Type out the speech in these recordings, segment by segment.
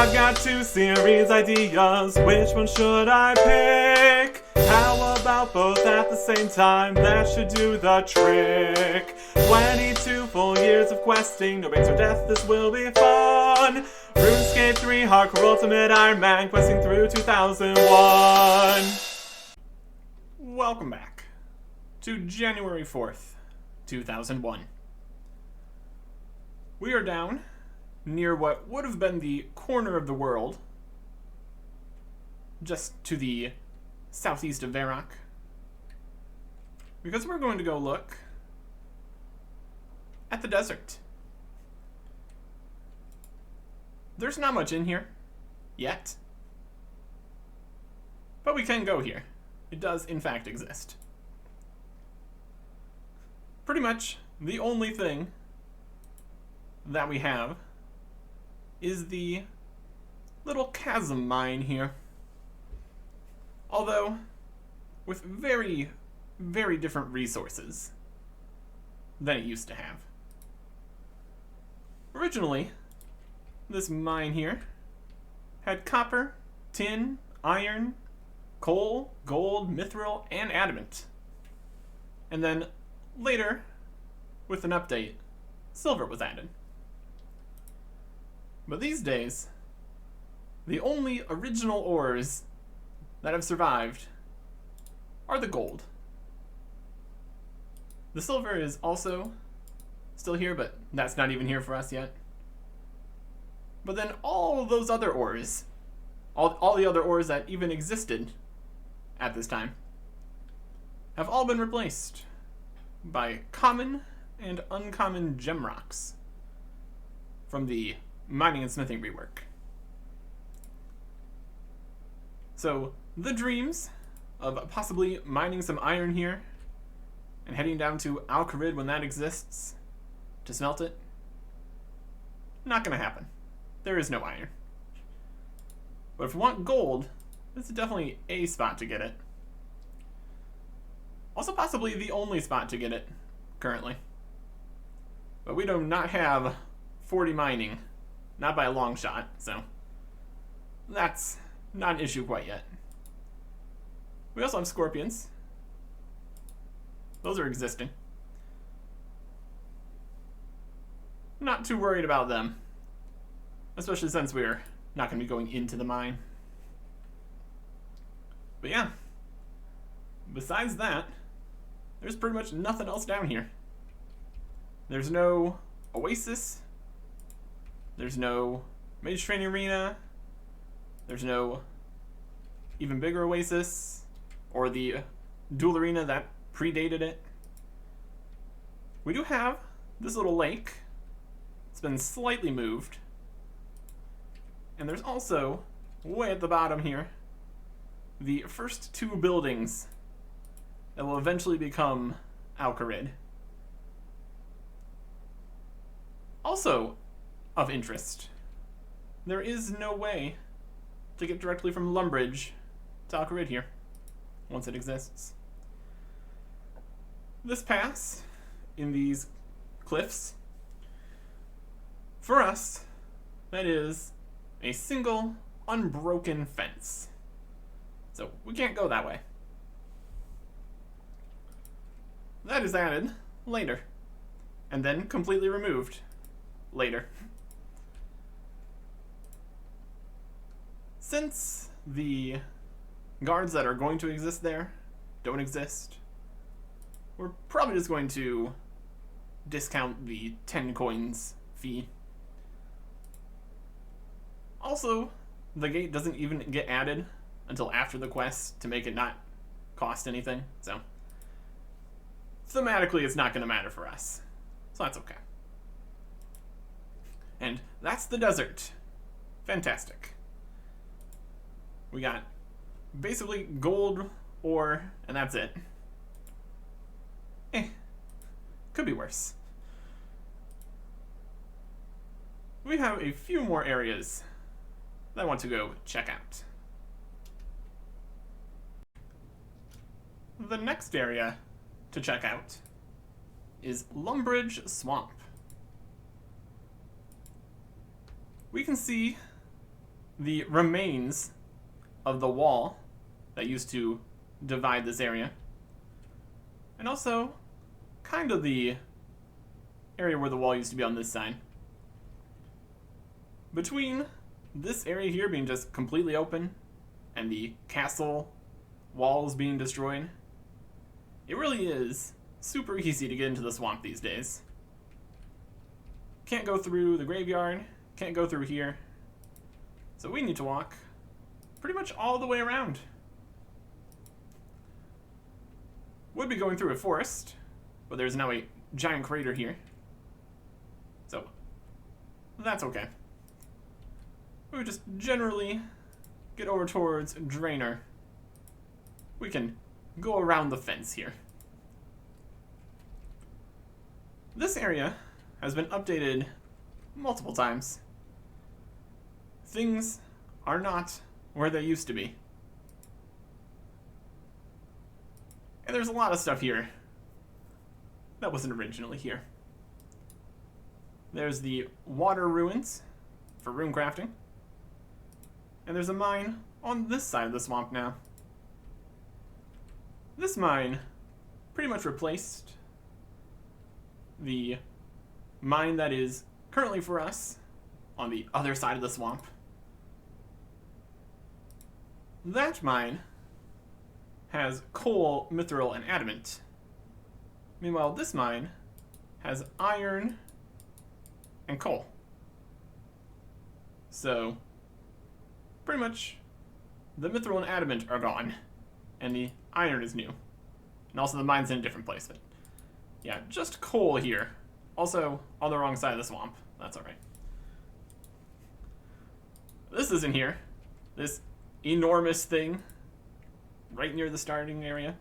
I've got two series ideas, which one should I pick? How about both at the same time? That should do the trick. 22 full years of questing, no brains or death, this will be fun. RuneScape 3 Hardcore Ultimate Ironman, questing through 2001. Welcome back to January 4th, 2001. We are down near what would have been the corner of the world, just to the southeast of Varrock, because we're going to go look at the desert. There's not much in here yet, but we can go here. It does in fact exist. Pretty much the only thing that we have is the little chasm mine here. Although, with very, very different resources than it used to have. Originally, this mine here had copper, tin, iron, coal, gold, mithril, and adamant. And then later, with an update, silver was added. But these days, the only original ores that have survived are the gold. The silver is also still here, but that's not even here for us yet. But then all of those other ores, all the other ores that even existed at this time, have all been replaced by common and uncommon gem rocks from the mining and smithing rework. So the dreams of possibly mining some iron here and heading down to Alcarid when that exists to smelt it, not gonna happen. There is no iron. But if we want gold, this is definitely a spot to get it. Also possibly the only spot to get it currently. But we do not have 40 mining, not by a long shot, so that's not an issue quite yet. We also have scorpions. Those are existing. Not too worried about them, especially since we're not going to be going into the mine. But yeah, besides that, there's pretty much nothing else down here. There's no oasis. There's no mage training arena. There's no even bigger oasis or the duel arena that predated it. We do have this little lake. It's been slightly moved. And there's also, way at the bottom here, the first two buildings that will eventually become Alcarid. Also of interest, there is no way to get directly from Lumbridge to Alcarid here, once it exists. This pass, in these cliffs, for us, that is a single, unbroken fence. So we can't go that way. That is added later, and then completely removed later. Since the guards that are going to exist there don't exist, we're probably just going to discount the 10 coins fee. Also, the gate doesn't even get added until after the quest to make it not cost anything, so thematically it's not going to matter for us, so that's okay. And that's the desert. Fantastic. We got basically gold ore, and that's it. Could be worse. We have a few more areas that I want to go check out. The next area to check out is Lumbridge Swamp. We can see the remains of the wall that used to divide this area. And also, kind of the area where the wall used to be on this side. Between this area here being just completely open and the castle walls being destroyed, it really is super easy to get into the swamp these days. Can't go through the graveyard, can't go through here. So we need to walk pretty much all the way around. Would be going through a forest, but there's now a giant crater here. So, that's okay. We would just generally get over towards Drainer. We can go around the fence here. This area has been updated multiple times. Things are not where they used to be. And there's a lot of stuff here that wasn't originally here. There's the water ruins for rune crafting. And there's a mine on this side of the swamp now. This mine pretty much replaced the mine that is currently for us on the other side of the swamp. That mine has coal, mithril, and adamant. Meanwhile, this mine has iron and coal. So, pretty much, the mithril and adamant are gone, and the iron is new. And also the mine's in a different place, but yeah, just coal here. Also, on the wrong side of the swamp. That's alright. This isn't here. This enormous thing right near the starting area.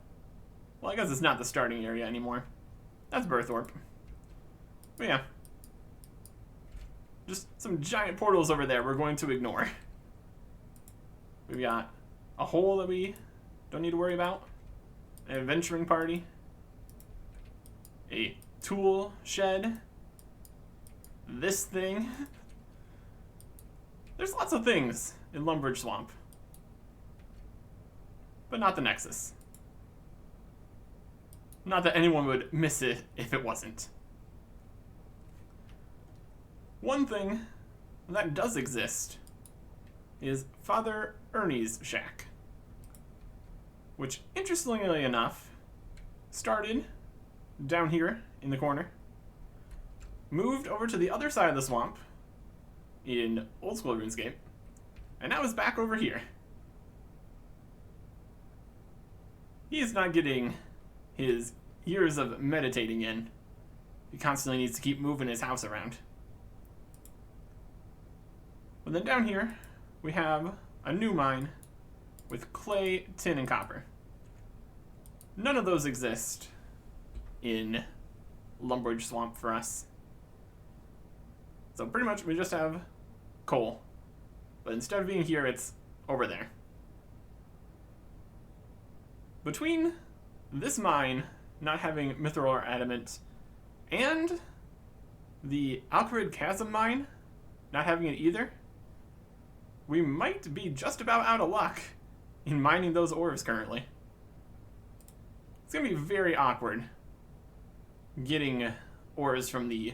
Well, I guess it's not the starting area anymore. That's Berthorpe. But yeah. Just some giant portals over there we're going to ignore. We've got a hole that we don't need to worry about. An adventuring party. A tool shed. This thing. There's lots of things in Lumbridge Swamp. But not the Nexus. Not that anyone would miss it if it wasn't. One thing that does exist is Father Ernie's shack, which, interestingly enough, started down here in the corner, moved over to the other side of the swamp in old school RuneScape, and now is back over here. He is not getting his years of meditating in. He constantly needs to keep moving his house around. But then down here, we have a new mine with clay, tin, and copper. None of those exist in Lumbridge Swamp for us. So pretty much we just have coal. But instead of being here, it's over there. Between this mine not having mithril or adamant and the Alcarid Chasm mine not having it either, we might be just about out of luck in mining those ores currently. It's going to be very awkward getting ores from the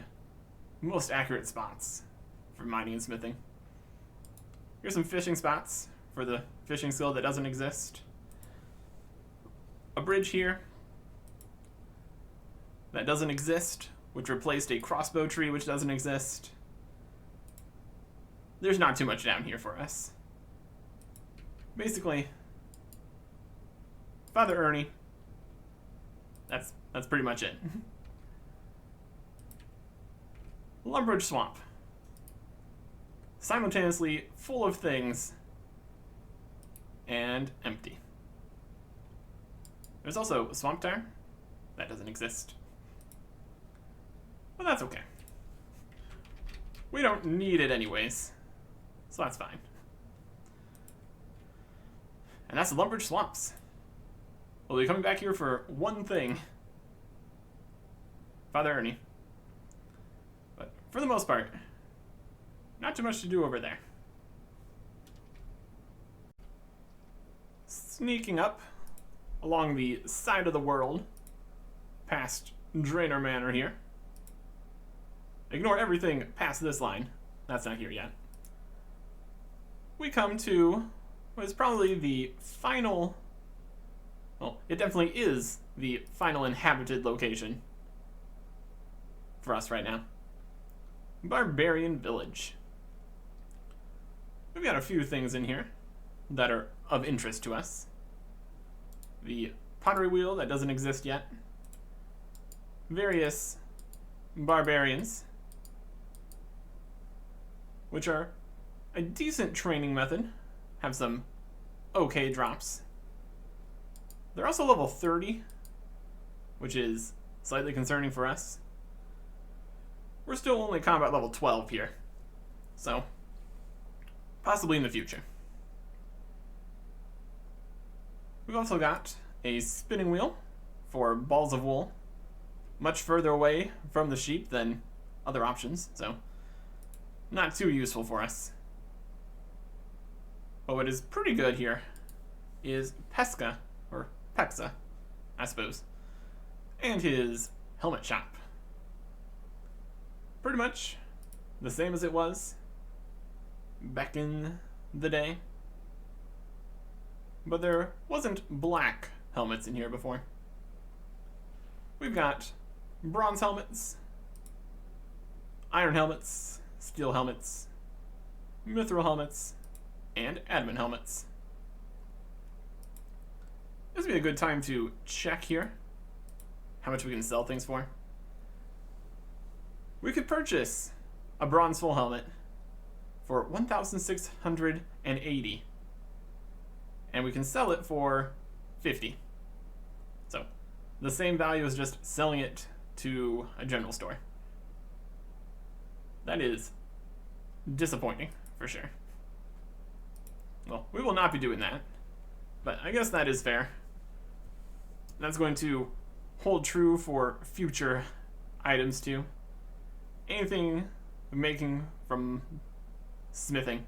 most accurate spots for mining and smithing. Here's some fishing spots for the fishing skill that doesn't exist. A bridge here that doesn't exist, which replaced a crossbow tree which doesn't exist. There's not too much down here for us. Basically, Father Ernie. That's pretty much it. Lumbridge Swamp. Simultaneously full of things and empty. There's also a swamp tire. That doesn't exist. But that's okay. We don't need it anyways. So that's fine. And that's the Lumbridge Swamps. We'll be coming back here for one thing. Father Ernie. But for the most part, not too much to do over there. sneaking up along the side of the world past Drainer Manor here. Ignore everything past this line. That's not here yet. We come to what is probably the final... Well, it definitely is the final inhabited location for us right now. Barbarian Village. We've got a few things in here that are of interest to us. The pottery wheel that doesn't exist yet. Various barbarians, which are a decent training method. Have some okay drops. They're also level 30, which is slightly concerning for us. We're still only combat level 12 here, so possibly in the future. We've also got a spinning wheel for balls of wool, much further away from the sheep than other options, so not too useful for us. But what is pretty good here is Pesca, or Pexa, I suppose, and his helmet shop. Pretty much the same as it was back in the day. But there wasn't black helmets in here before. We've got bronze helmets, iron helmets, steel helmets, mithril helmets, and admin helmets. This would be a good time to check here how much we can sell things for. We could purchase a bronze full helmet for 1,680, and we can sell it for 50. So the same value as just selling it to a general store. That is disappointing for sure. Well, we will not be doing that, but I guess that is fair. That's going to hold true for future items too. Anything making from smithing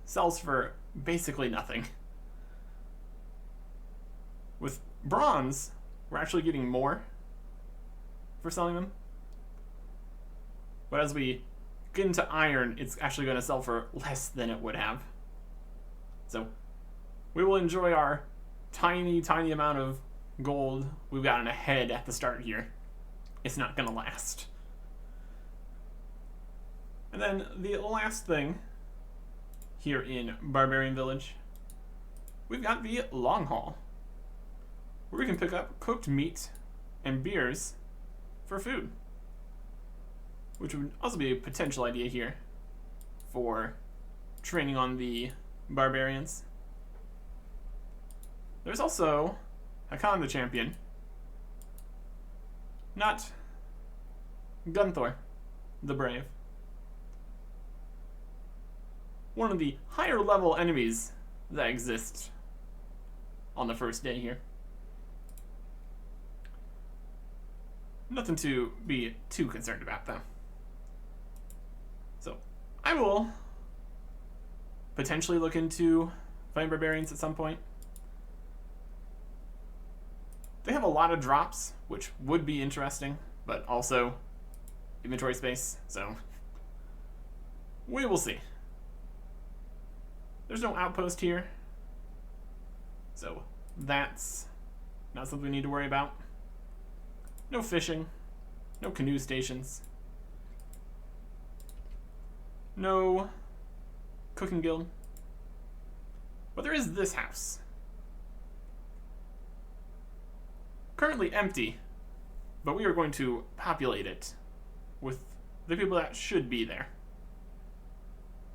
sells for basically nothing. With bronze, we're actually getting more for selling them. But as we get into iron, it's actually going to sell for less than it would have. So we will enjoy our tiny, tiny amount of gold we've gotten ahead at the start here. It's not going to last. And then the last thing here in Barbarian Village, we've got the long haul, where we can pick up cooked meat and beers for food, which would also be a potential idea here for training on the barbarians. There's also Hakan the champion, not Gunthor the brave. One of the higher level enemies that exist on the first day here. Nothing to be too concerned about though. So I will potentially look into fighting barbarians at some point. They have a lot of drops, which would be interesting, but also inventory space, so we will see. There's no outpost here, so that's not something we need to worry about. No fishing, no canoe stations, no cooking guild, but there is this house. Currently empty, but we are going to populate it with the people that should be there.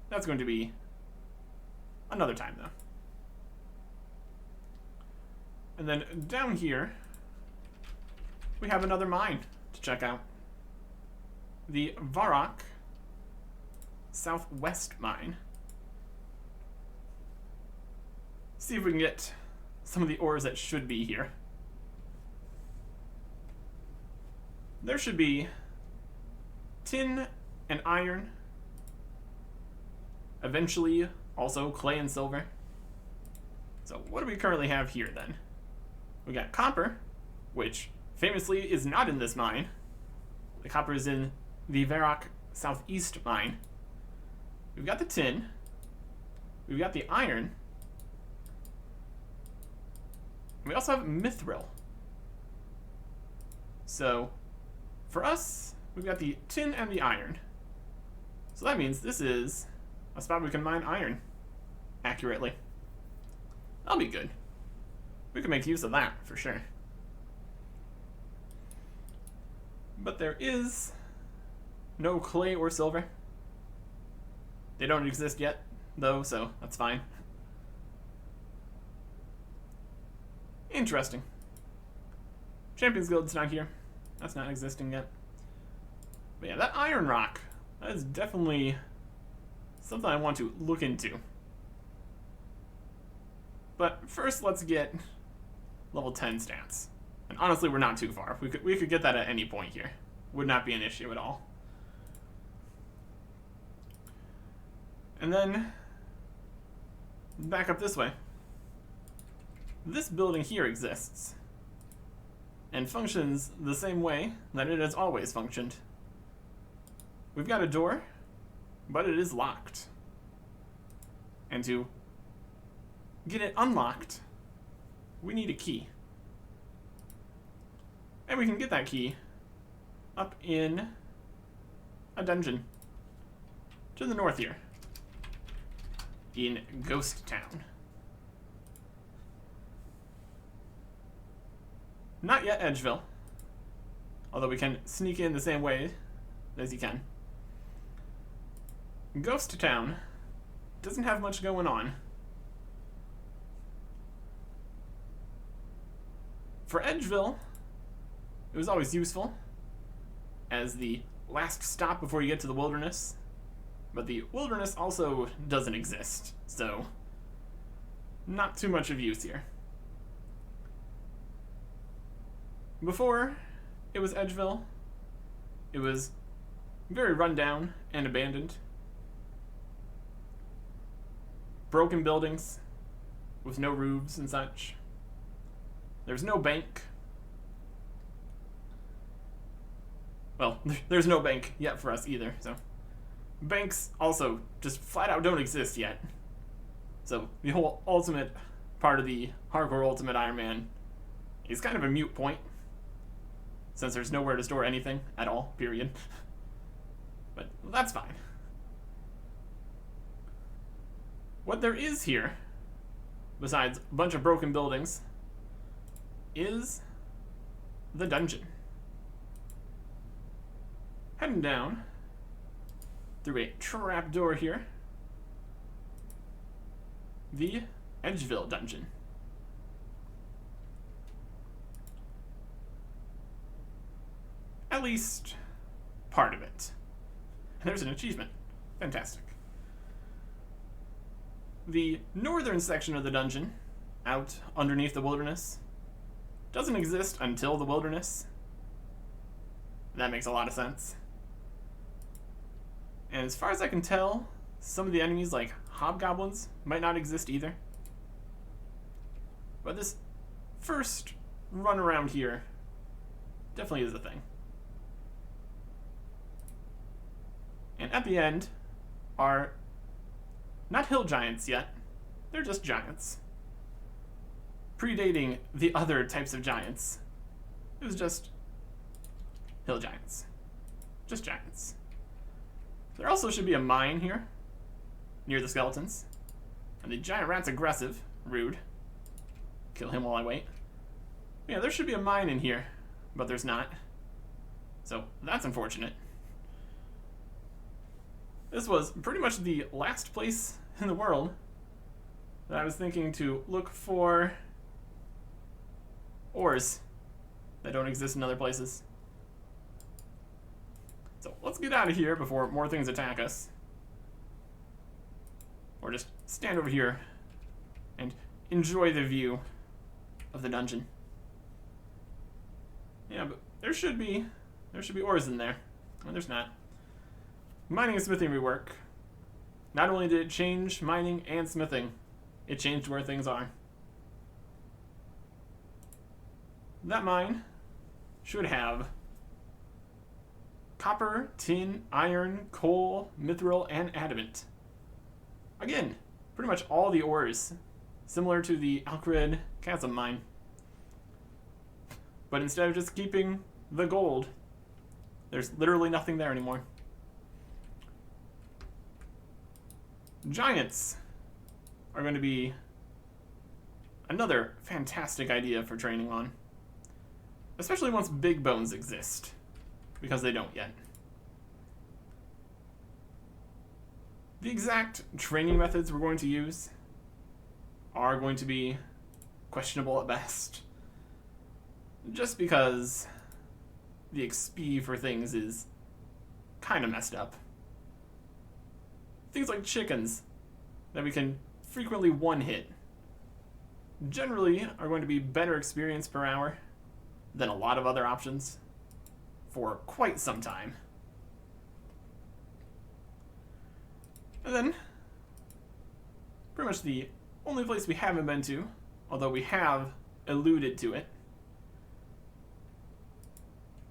That's going to be another time though. And then down here, we have another mine to check out. The Varrock Southwest Mine. See if we can get some of the ores that should be here. There should be tin and iron. Eventually, also clay and silver. So So what do we currently have here then? We got copper, which famously is not in this mine. The copper is in the Varrock Southeast mine. We've got the tin. We've got the iron. We also have mithril. So, for us, we've got the tin and the iron. So that means this is a spot we can mine iron accurately. That'll be good. We can make use of that, for sure. But there is no clay or silver. They don't exist yet, though, so that's fine. Interesting. Champions Guild's not here. That's not existing yet. But yeah, that iron rock, that is definitely something I want to look into. But first, let's get level 10 stats. And honestly, we're not too far. We could get that at any point here. Would not be an issue at all. And then, back up this way. This building here exists. And functions the same way that it has always functioned. We've got a door, but it is locked. And to get it unlocked, we need a key. And we can get that key up in a dungeon to the north here, in Ghost Town. Not yet Edgeville, although we can sneak in the same way as you can. Ghost Town doesn't have much going on. For Edgeville, it was always useful as the last stop before you get to the wilderness, but the wilderness also doesn't exist, so not too much of use here. Before it was Edgeville, it was very rundown and abandoned. Broken buildings with no roofs and such. There's no bank. Well, there's no bank yet for us either, so. Banks also just flat out don't exist yet. So the whole ultimate part of the hardcore ultimate Ironman is kind of a moot point, since there's nowhere to store anything at all, period. But that's fine. What there is here, besides a bunch of broken buildings, is the dungeon. Heading down through a trapdoor here, the Edgeville dungeon. At least part of it. And there's an achievement. Fantastic. The northern section of the dungeon, out underneath the wilderness, doesn't exist until the wilderness. That makes a lot of sense. And as far as I can tell, some of the enemies, like hobgoblins, might not exist either. But this first run around here definitely is a thing. And at the end are not hill giants yet, they're just giants. Predating the other types of giants. It was just hill giants. Just giants. There also should be a mine here, near the skeletons. And the giant rat's aggressive. Rude. Kill him while I wait. Yeah, there should be a mine in here, but there's not. So, that's unfortunate. This was pretty much the last place in the world that I was thinking to look for ores that don't exist in other places. So let's get out of here before more things attack us. Or just stand over here and enjoy the view of the dungeon. Yeah, but there should be ores in there. Well, there's not. Mining and smithing rework. Not only did it change mining and smithing, it changed where things are. that mine should have copper, tin, iron, coal, mithril, and adamant. Again, pretty much all the ores, similar to the Alcrid Chasm mine. But instead of just keeping the gold, there's literally nothing there anymore. Giants are going to be another fantastic idea for training on. Especially once big bones exist, because they don't yet. The exact training methods we're going to use are going to be questionable at best. Just because the XP for things is kind of messed up. Things like chickens that we can frequently one-hit generally are going to be better experience per hour than a lot of other options for quite some time. And then, pretty much the only place we haven't been to, although we have alluded to it,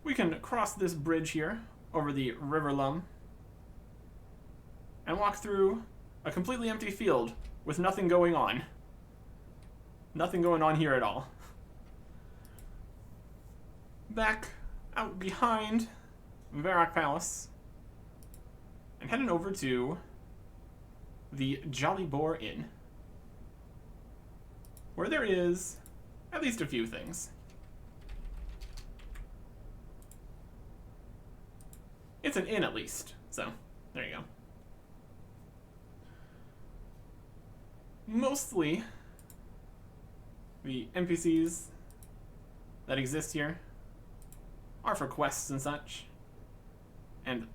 we can cross this bridge here over the River Lum and walk through a completely empty field with nothing going on. Nothing going on here at all. Back out behind Varrock Palace and heading over to the Jolly Boar Inn, where there is at least a few things. It's an inn at least, so there you go. Mostly the NPCs that exist here are for quests and such, and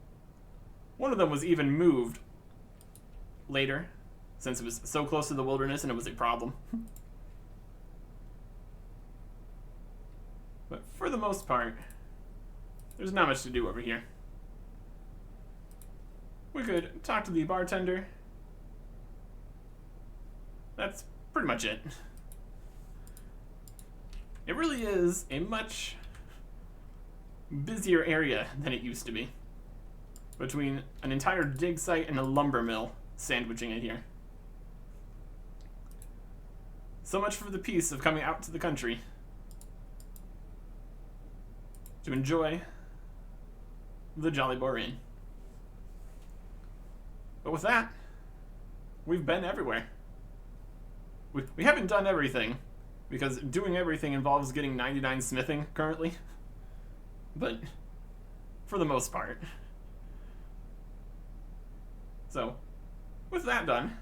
one of them was even moved later, since it was so close to the wilderness and it was a problem. But for the most part, there's not much to do over here. We could talk to the bartender. That's pretty much it. It really is a much busier area than it used to be, between an entire dig site and a lumber mill sandwiching it here. So much for the peace of coming out to the country to enjoy the Jolly Boar Inn. But with that, we've been everywhere. We haven't done everything, because doing everything involves getting 99 smithing currently. But for the most part. So, with that done,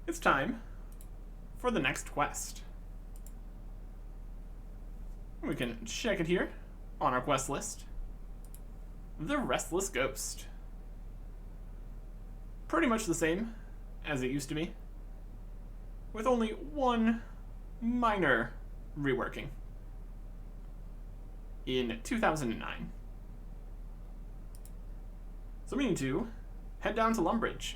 it's time for the next quest. We can check it here on our quest list. The Restless Ghost. Pretty much the same as it used to be, with only one minor reworking in 2009. So we need to head down to Lumbridge,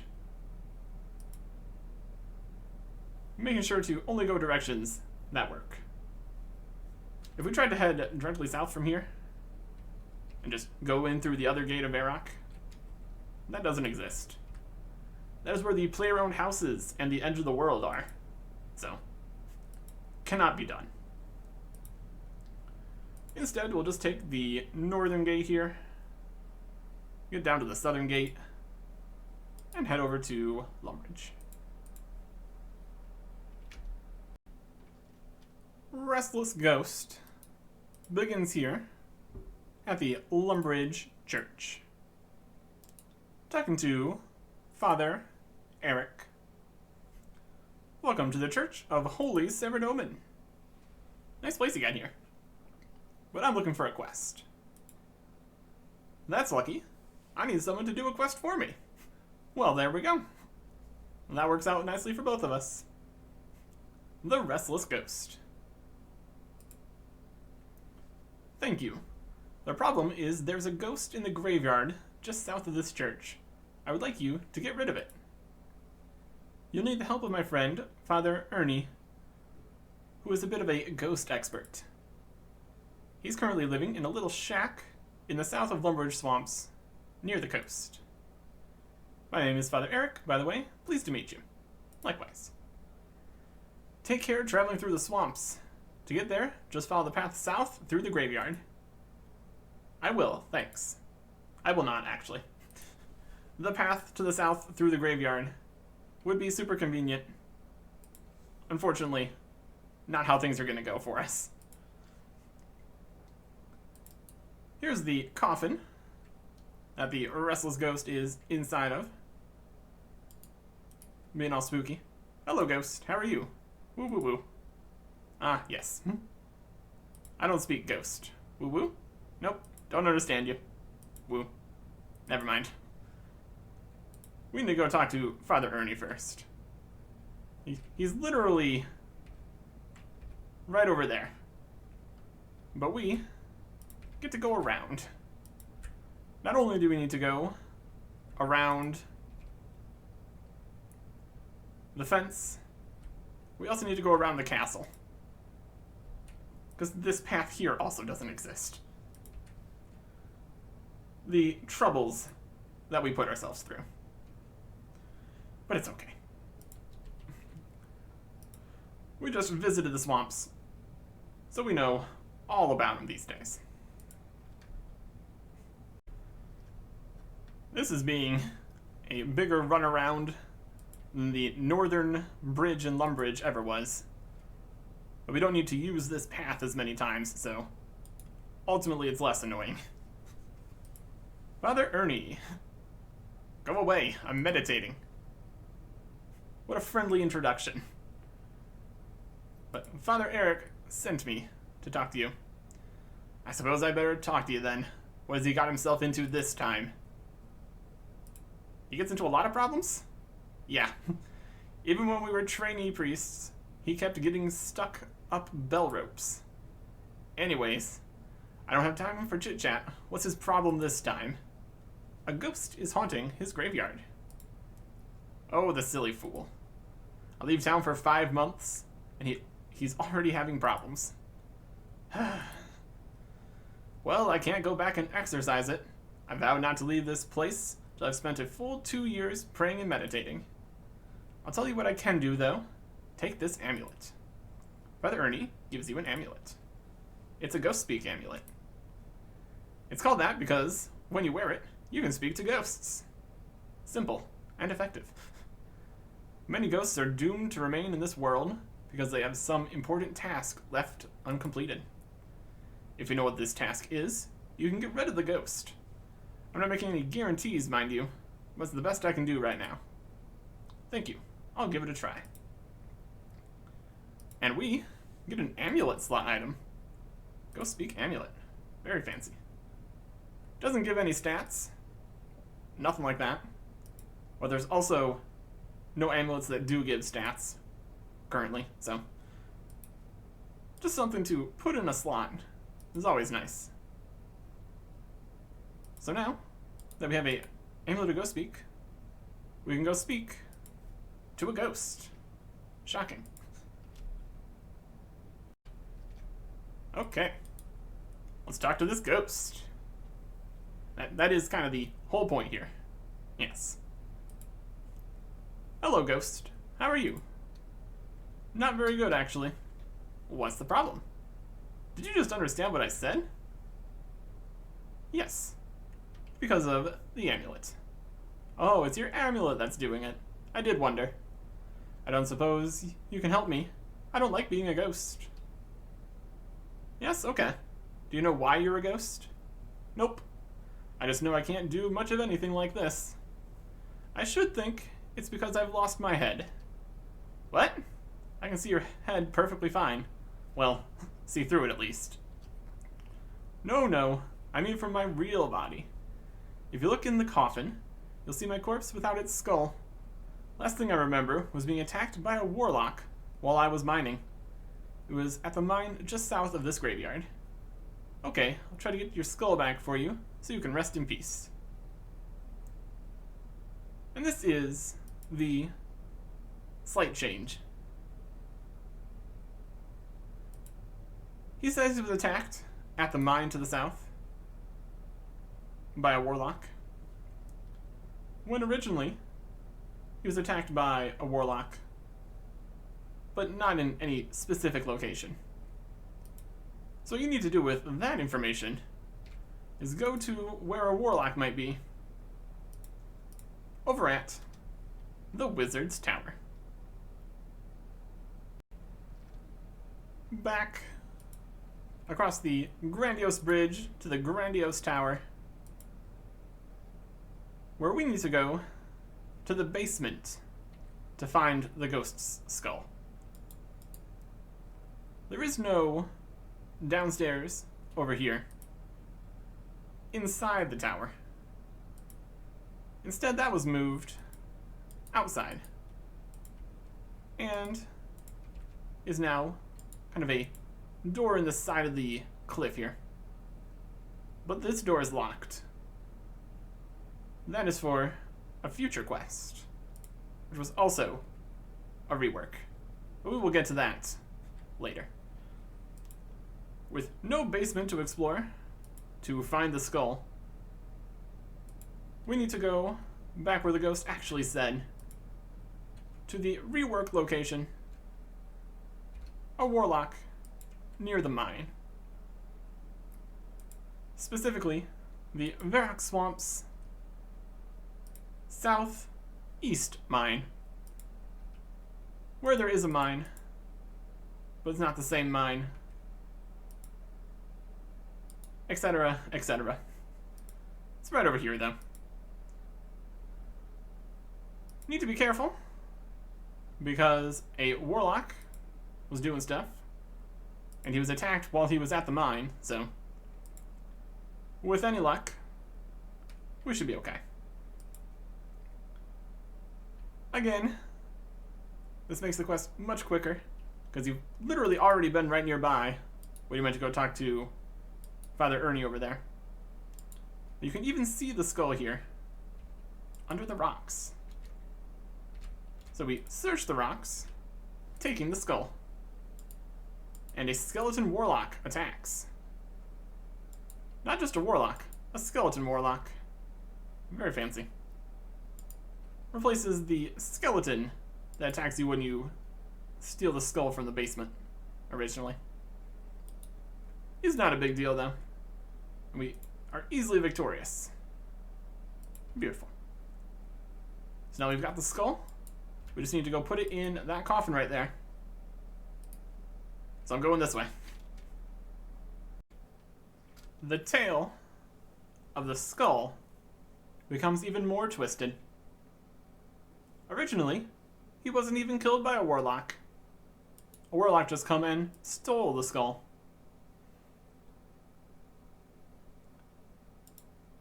making sure to only go directions that work. If we tried to head directly south from here and just go in through the other gate of Varrock, that doesn't exist. That is where the player-owned houses and the edge of the world are. So, cannot be done. Instead, we'll just take the northern gate here, get down to the southern gate, and head over to Lumbridge. Restless Ghost begins here at the Lumbridge Church, talking to Father Eric. Welcome to the Church of Holy Severed Omen. Nice place you got here. But I'm looking for a quest. That's lucky. I need someone to do a quest for me. Well, there we go. That works out nicely for both of us. The Restless Ghost. Thank you. The problem is there's a ghost in the graveyard just south of this church. I would like you to get rid of it. You'll need the help of my friend, Father Ernie. who is a bit of a ghost expert. He's currently living in a little shack in the south of Lumbridge Swamps, near the coast. My name is Father Eric, by the way. Pleased to meet you. Likewise. Take care traveling through the swamps. To get there, just follow the path south through the graveyard. I will, thanks. I will not, actually. The path to the south through the graveyard would be super convenient. Unfortunately, not how things are going to go for us. Here's the coffin that the restless ghost is inside of. Being all spooky. Hello, ghost. How are you? Woo woo woo. Ah, yes. I don't speak ghost. Woo woo? Nope. Don't understand you. Woo. Never mind. We need to go talk to Father Ernie first. He's literally right over there. But we get to go around. Not only do we need to go around the fence, we also need to go around the castle. Because this path here also doesn't exist. The troubles that we put ourselves through. But it's okay. We just visited the swamps, so we know all about them these days. This is being a bigger runaround than the northern bridge in Lumbridge ever was. But we don't need to use this path as many times, so ultimately it's less annoying. Father Ernie. Go away, I'm meditating. What a friendly introduction. But Father Eric sent me to talk to you. I suppose I better talk to you then. What has he got himself into this time? He gets into a lot of problems? Yeah. Even when we were trainee priests, he kept getting stuck up bell ropes. Anyways, I don't have time for chit-chat. What's his problem this time? A ghost is haunting his graveyard. Oh, the silly fool. I'll leave town for 5 months, and he's already having problems. Well, I can't go back and exorcise it. I vowed not to leave this place till I've spent a full 2 years praying and meditating. I'll tell you what I can do, though. Take this amulet. Father Ernie gives you an amulet. It's a ghost speak amulet. It's called that because when you wear it, you can speak to ghosts. Simple and effective. Many ghosts are doomed to remain in this world because they have some important task left uncompleted. If you know what this task is, you can get rid of the ghost. I'm not making any guarantees, mind you, but it's the best I can do right now. Thank you. I'll give it a try. And we get an amulet slot item. Ghost Speak Amulet. Very fancy. Doesn't give any stats. Nothing like that. But there's also no amulets that do give stats currently, so just something to put in a slot is always nice. So now that we have a amulet to go speak, we can go speak to a ghost. Shocking. Okay, let's talk to this ghost. That is kind of the whole point here. Yes. Hello, ghost. How are you? Not very good, actually. What's the problem? Did you just understand what I said? Yes. Because of the amulet. Oh, it's your amulet that's doing it. I did wonder. I don't suppose you can help me. I don't like being a ghost. Yes, okay. Do you know why you're a ghost? Nope. I just know I can't do much of anything like this. I should think it's because I've lost my head. What? I can see your head perfectly fine. Well, see through it at least. No, I mean from my real body. If you look in the coffin, you'll see my corpse without its skull. Last thing I remember was being attacked by a warlock while I was mining. It was at the mine just south of this graveyard. Okay, I'll try to get your skull back for you so you can rest in peace. And this is the slight change. He says he was attacked at the mine to the south by a warlock, when originally he was attacked by a warlock, but not in any specific location. So what you need to do with that information is go to where a warlock might be over at the Wizard's Tower. Back across the grandiose bridge to the grandiose tower, where we need to go to the basement to find the ghost's skull. There is no downstairs over here inside the tower. Instead, that was moved outside and is now kind of a door in the side of the cliff here. But this door is locked. That is for a future quest, which was also a rework. But we will get to that later. With no basement to explore to find the skull, we need to go back where the ghost actually said, to the rework location, a warlock near the mine. Specifically, the Varrock Swamps southeast mine, where there is a mine, but it's not the same mine, etc., etc. It's right over here, though. Need to be careful, because a warlock was doing stuff, and he was attacked while he was at the mine, so with any luck, we should be okay. Again, this makes the quest much quicker, because you've literally already been right nearby when you went to go talk to Father Ernie over there. You can even see the skull here, under the rocks. So we search the rocks, taking the skull. And a skeleton warlock attacks. Not just a warlock, a skeleton warlock. Very fancy. Replaces the skeleton that attacks you when you steal the skull from the basement, originally. It's not a big deal, though. We are easily victorious. Beautiful. So now we've got the skull. We just need to go put it in that coffin right there. So I'm going this way. The tail of the skull becomes even more twisted. Originally, he wasn't even killed by a warlock. A warlock just come and stole the skull.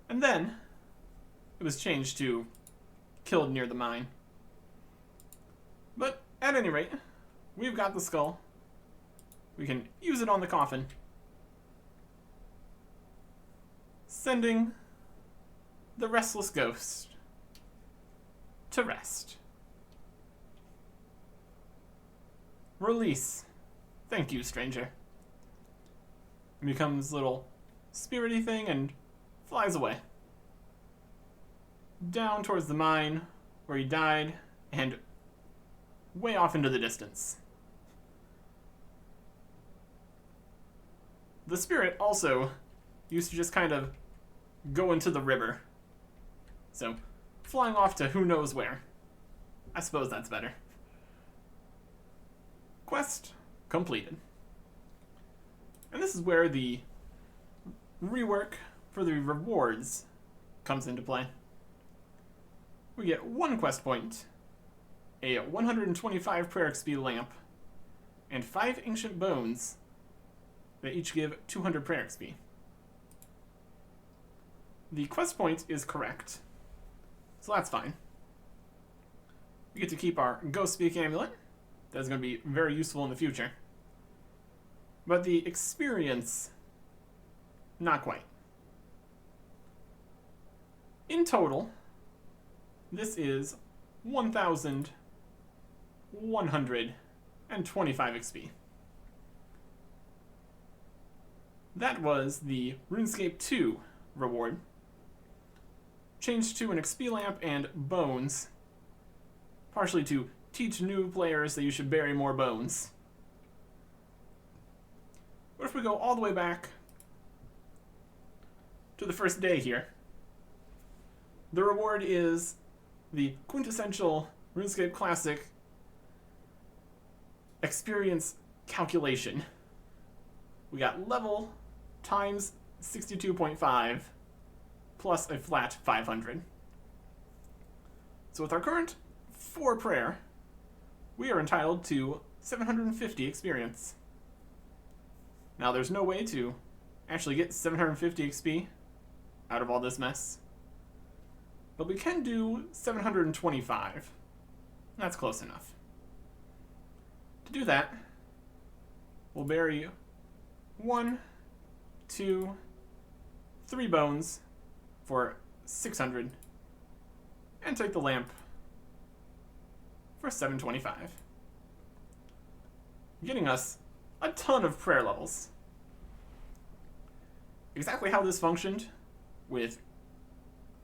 And then, it was changed to killed near the mine. But, at any rate, we've got the skull. We can use it on the coffin. Sending the restless ghost to rest. Release. Thank you, stranger. It becomes a little spirity thing and flies away. Down towards the mine where he died and way off into the distance. The spirit also used to just kind of go into the river. So, flying off to who knows where. I suppose that's better. Quest completed. And this is where the rework for the rewards comes into play. We get 1 quest point, a 125 prayer XP lamp, and 5 ancient bones that each give 200 prayer XP. The quest point is correct, so that's fine. We get to keep our Ghost Speak amulet. That's going to be very useful in the future. But the experience, not quite. In total, this is 1,125 XP. that was the RuneScape 2 reward. Changed to an XP lamp and bones, partially to teach new players that you should bury more bones. What if we go all the way back to the first day here? The reward is the quintessential RuneScape Classic experience calculation. We got level times 62.5 plus a flat 500. So with our current 4 prayer, we are entitled to 750 experience. Now there's no way to actually get 750 XP out of all this mess, but we can do 725. That's close enough. To do that, we'll bury 1, 2, 3 bones for 600, and take the lamp for 725, getting us a ton of prayer levels. Exactly how this functioned with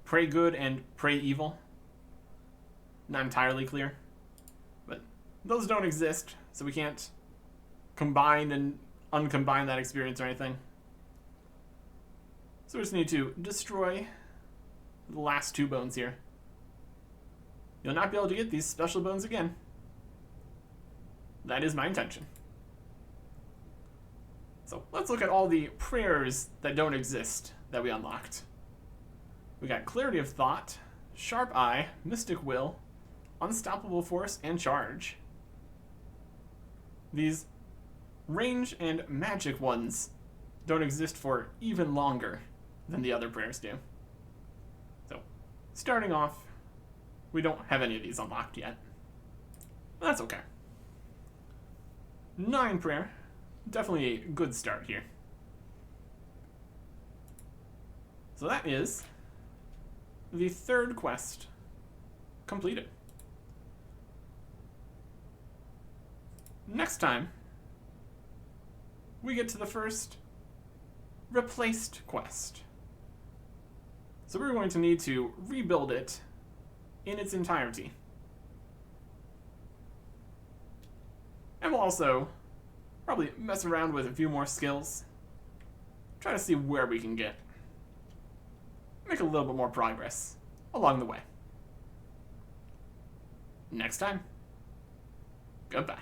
pray good and pray evil, not entirely clear, but those don't exist, so we can't combine and uncombine that experience or anything. So we just need to destroy the last 2 bones here. You'll not be able to get these special bones again. That is my intention. So let's look at all the prayers that don't exist that we unlocked. We got Clarity of Thought, Sharp Eye, Mystic Will, Unstoppable Force, and Charge. These range and magic ones don't exist for even longer than the other prayers do. So, starting off, we don't have any of these unlocked yet. That's okay. 9 prayer, definitely a good start here. So that is the 3rd quest completed. Next time, we get to the first replaced quest. So we're going to need to rebuild it in its entirety. And we'll also probably mess around with a few more skills. Try to see where we can get. Make a little bit more progress along the way. Next time. Goodbye.